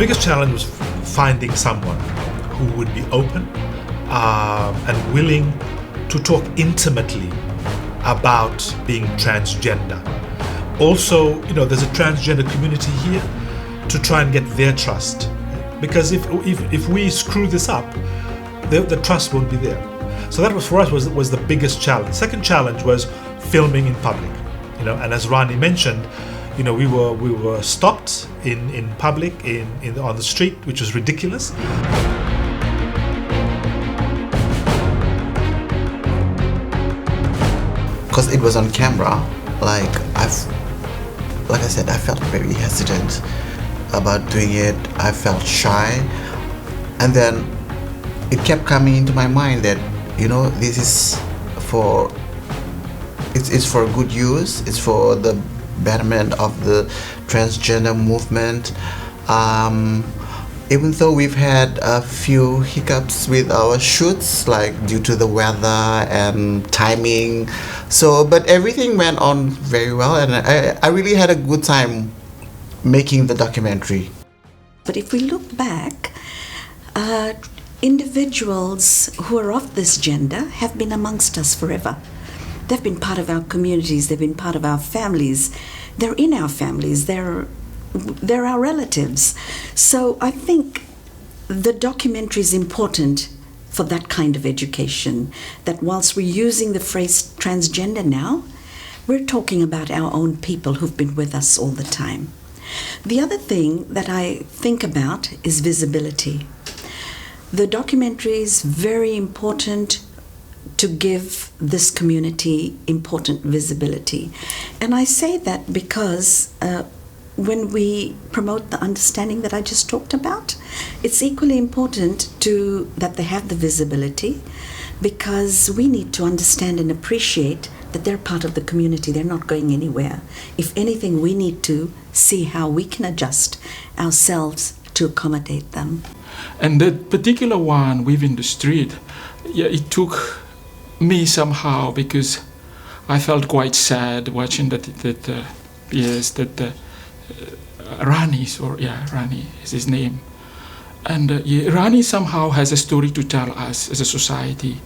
biggest challenge was finding someone who would be open and willing to talk intimately about being transgender. Also, there's a transgender community here to try and get their trust. Because if we screw this up, the trust won't be there. So that was, for us, was the biggest challenge. Second challenge was filming in public. And as Rani mentioned, we were stopped in public on the street, which was ridiculous. Because it was on camera, like I said, I felt very hesitant about doing it. I felt shy, and then it kept coming into my mind that this is for it's for good use. It's for the betterment of the transgender movement. Even though we've had a few hiccups with our shoots, like due to the weather and timing, but everything went on very well, and I really had a good time making the documentary. But if we look back, individuals who are of this gender have been amongst us forever. They've been part of our communities, they've been part of our families, they're in our families, they're our relatives. So I think the documentary is important for that kind of education, that whilst we're using the phrase transgender now, we're talking about our own people who've been with us all the time. The other thing that I think about is visibility. The documentary is very important to give this community important visibility. And I say that because when we promote the understanding that I just talked about, it's equally important that they have the visibility, because we need to understand and appreciate that they're part of the community. They're not going anywhere. If anything, we need to see how we can adjust ourselves to accommodate them. And that particular one, Within the Street, it took me somehow, because I felt quite sad watching Rani is his name. And Rani somehow has a story to tell us as a society,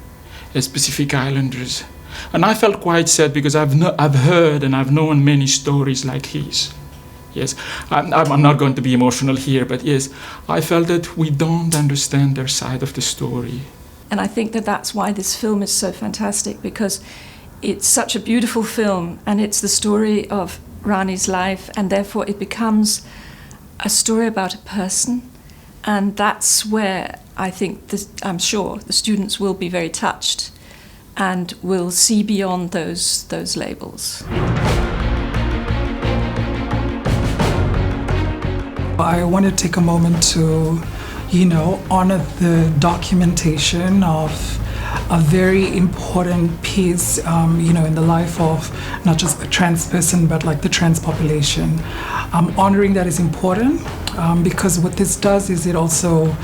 as Pacific Islanders. And I felt quite sad because I've heard and I've known many stories like his. Yes, I'm not going to be emotional here, but yes, I felt that we don't understand their side of the story. And I think that that's why this film is so fantastic, because it's such a beautiful film, and it's the story of Rani's life, and therefore it becomes a story about a person. And that's where I think, I'm sure, the students will be very touched and will see beyond those labels. I want to take a moment to, honor the documentation of a very important piece, in the life of not just a trans person, but like the trans population. Honoring that is important because what this does is it also,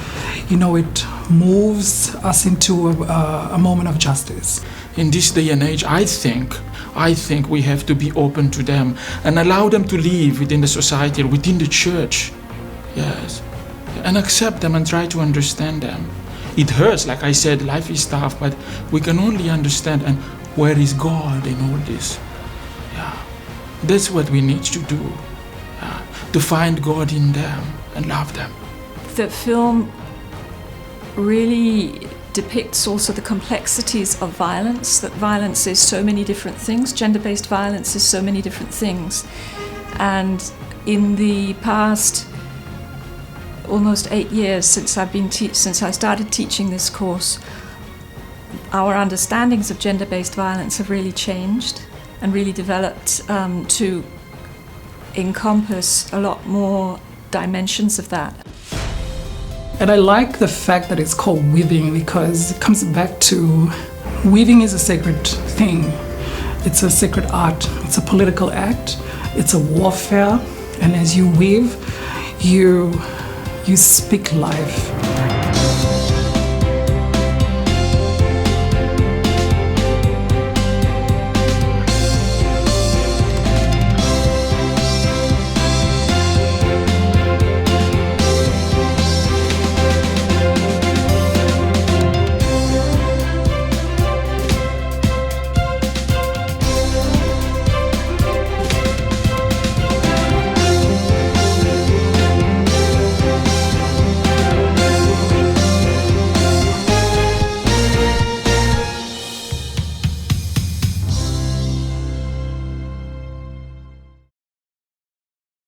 it moves us into a moment of justice. In this day and age, I think we have to be open to them and allow them to live within the society, within the church. Yes, and accept them and try to understand them. It hurts, like I said, life is tough, but we can only understand. And where is God in all this? Yeah, that's what we need to do, to find God in them and love them. The film really depicts also the complexities of violence, that violence is so many different things, gender-based violence is so many different things. And in the past almost 8 years since I started teaching this course, our understandings of gender-based violence have really changed and really developed to encompass a lot more dimensions of that. And I like the fact that it's called weaving, because it comes back to weaving is a sacred thing. It's a sacred art. It's a political act. It's a warfare. And as you weave, you speak life.